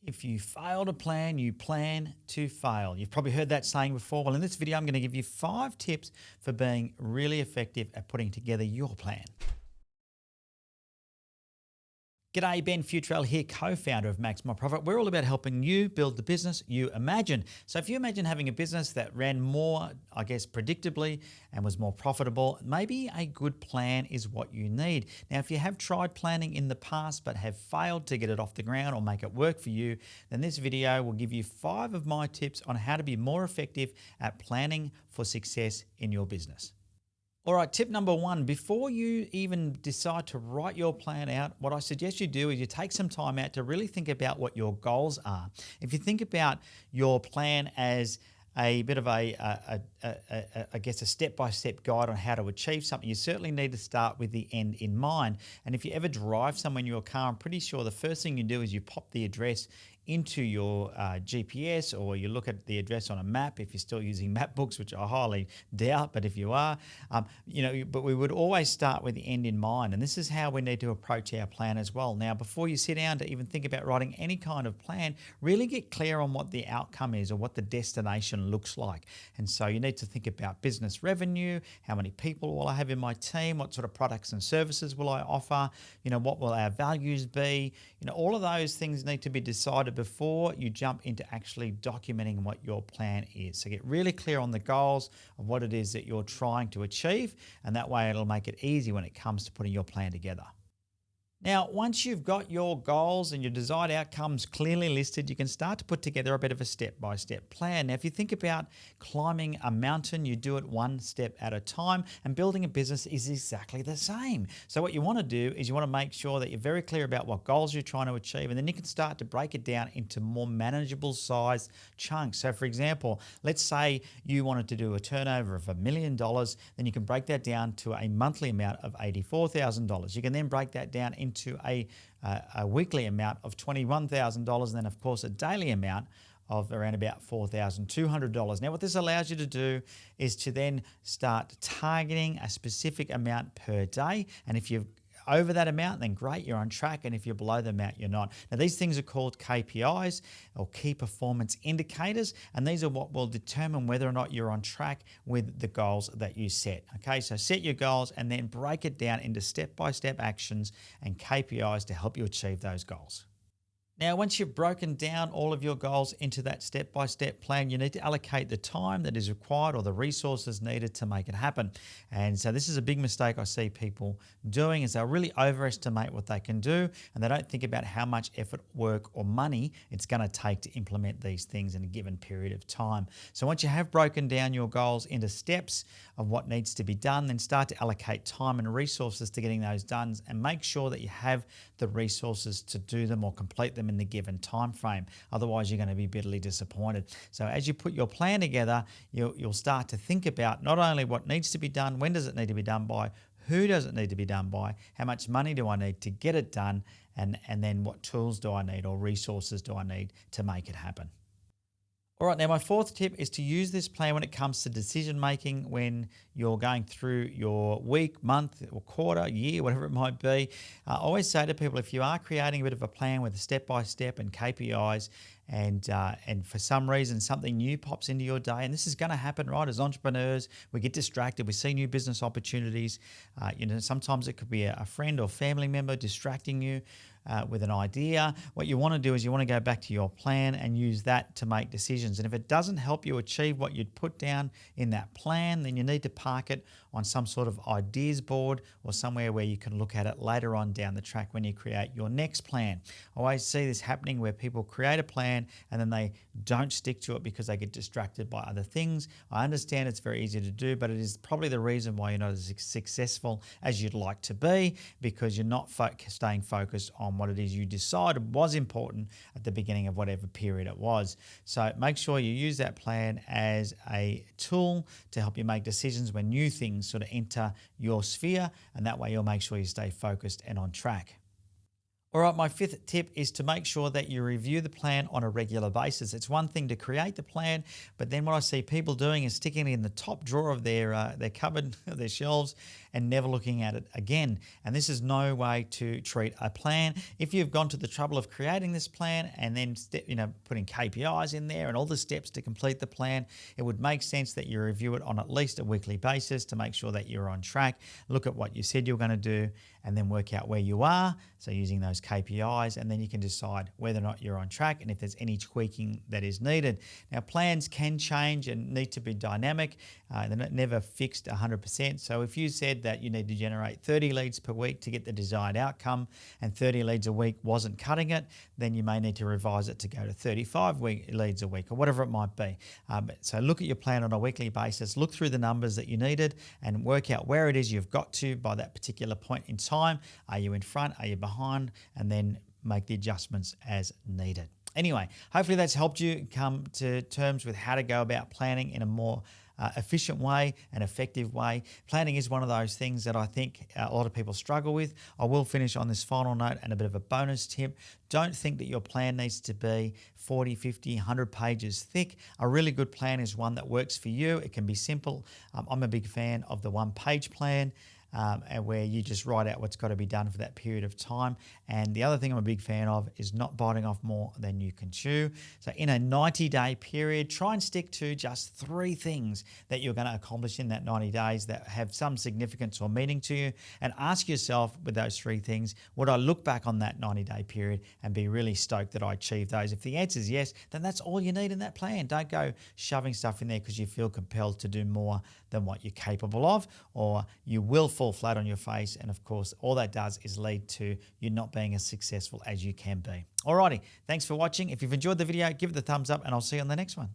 If you fail to plan, you plan to fail. You've probably heard that saying before. Well, in this video, I'm going to give you 5 tips for being really effective at putting together your plan. G'day, Ben Futrell here, co-founder of Max My Profit. We're all about helping you build the business you imagine. So if you imagine having a business that ran more, predictably and was more profitable, maybe a good plan is what you need. Now, if you have tried planning in the past but have failed to get it off the ground or make it work for you, then this video will give you 5 of my tips on how to be more effective at planning for success in your business. All right, tip number 1, before you even decide to write your plan out, what I suggest you do is you take some time out to really think about what your goals are. If you think about your plan as a bit of a step-by-step guide on how to achieve something, you certainly need to start with the end in mind. And if you ever drive somewhere in your car, I'm pretty sure the first thing you do is you pop the address into your GPS, or you look at the address on a map if you're still using map books, which I highly doubt, but if you are, but we would always start with the end in mind. And this is how we need to approach our plan as well. Now, before you sit down to even think about writing any kind of plan, really get clear on what the outcome is or what the destination looks like. And so you need to think about business revenue, how many people will I have in my team, what sort of products and services will I offer, what will our values be, all of those things need to be decided before you jump into actually documenting what your plan is. So get really clear on the goals of what it is that you're trying to achieve, and that way it'll make it easy when it comes to putting your plan together. Now, once you've got your goals and your desired outcomes clearly listed, you can start to put together a bit of a step-by-step plan. Now, if you think about climbing a mountain, you do it one step at a time, and building a business is exactly the same. So what you want to do is you want to make sure that you're very clear about what goals you're trying to achieve, and then you can start to break it down into more manageable size chunks. So for example, let's say you wanted to do a turnover of $1 million, then you can break that down to a monthly amount of $84,000. You can then break that down into a weekly amount of $21,000, and then of course a daily amount of around about $4,200. Now, what this allows you to do is to then start targeting a specific amount per day, and if you've over that amount, then great, you're on track. And if you're below the amount, you're not. Now, these things are called KPIs, or key performance indicators, and these are what will determine whether or not you're on track with the goals that you set. Okay, so set your goals and then break it down into step-by-step actions and KPIs to help you achieve those goals. Now, once you've broken down all of your goals into that step-by-step plan, you need to allocate the time that is required or the resources needed to make it happen. And so this is a big mistake I see people doing, is they'll really overestimate what they can do, and they don't think about how much effort, work, or money it's going to take to implement these things in a given period of time. So once you have broken down your goals into steps of what needs to be done, then start to allocate time and resources to getting those done, and make sure that you have the resources to do them or complete them in the given time frame. Otherwise, you're going to be bitterly disappointed. So as you put your plan together, you'll start to think about not only what needs to be done, when does it need to be done by, who does it need to be done by, how much money do I need to get it done, and then what tools do I need or resources do I need to make it happen. All right, now my 4th tip is to use this plan when it comes to decision making when you're going through your week, month, or quarter, year, whatever it might be. I always say to people, if you are creating a bit of a plan with a step-by-step and KPIs, and for some reason something new pops into your day, and this is going to happen, right? As entrepreneurs, we get distracted. We see new business opportunities. Sometimes it could be a friend or family member distracting you with an idea. What you want to do is you want to go back to your plan and use that to make decisions. And if it doesn't help you achieve what you'd put down in that plan, then you need to park it on some sort of ideas board or somewhere where you can look at it later on down the track when you create your next plan. I always see this happening where people create a plan and then they don't stick to it because they get distracted by other things. I understand it's very easy to do, but it is probably the reason why you're not as successful as you'd like to be, because you're not staying focused on what it is you decided was important at the beginning of whatever period it was. So make sure you use that plan as a tool to help you make decisions when new things sort of enter your sphere, and that way you'll make sure you stay focused and on track. All right, my fifth tip is to make sure that you review the plan on a regular basis. It's one thing to create the plan, but then what I see people doing is sticking it in the top drawer of their cupboard, their shelves, and never looking at it again. And this is no way to treat a plan. If you've gone to the trouble of creating this plan and then putting KPIs in there and all the steps to complete the plan, it would make sense that you review it on at least a weekly basis to make sure that you're on track. Look at what you said you're going to do, and then work out where you are. So using those KPIs, and then you can decide whether or not you're on track and if there's any tweaking that is needed. Now, plans can change and need to be dynamic. They're never fixed 100%. So if you said that you need to generate 30 leads per week to get the desired outcome and 30 leads a week wasn't cutting it, then you may need to revise it to go to 35 leads a week or whatever it might be. So look at your plan on a weekly basis, look through the numbers that you needed and work out where it is you've got to by that particular point in time. Are you in front? Are you behind? And then make the adjustments as needed. Anyway, hopefully that's helped you come to terms with how to go about planning in a more efficient way, an effective way. Planning is one of those things that I think a lot of people struggle with. I will finish on this final note and a bit of a bonus tip. Don't think that your plan needs to be 40, 50, 100 pages thick. A really good plan is one that works for you. It can be simple. I'm a big fan of the one-page plan. And where you just write out what's got to be done for that period of time. And the other thing I'm a big fan of is not biting off more than you can chew. So in a 90-day period, try and stick to just 3 things that you're going to accomplish in that 90 days that have some significance or meaning to you. And ask yourself with those 3 things, would I look back on that 90-day period and be really stoked that I achieved those? If the answer is yes, then that's all you need in that plan. Don't go shoving stuff in there because you feel compelled to do more than what you're capable of, or you will fall flat on your face. And of course, all that does is lead to you not being as successful as you can be. Alrighty, thanks for watching. If you've enjoyed the video, give it a thumbs up and I'll see you on the next one.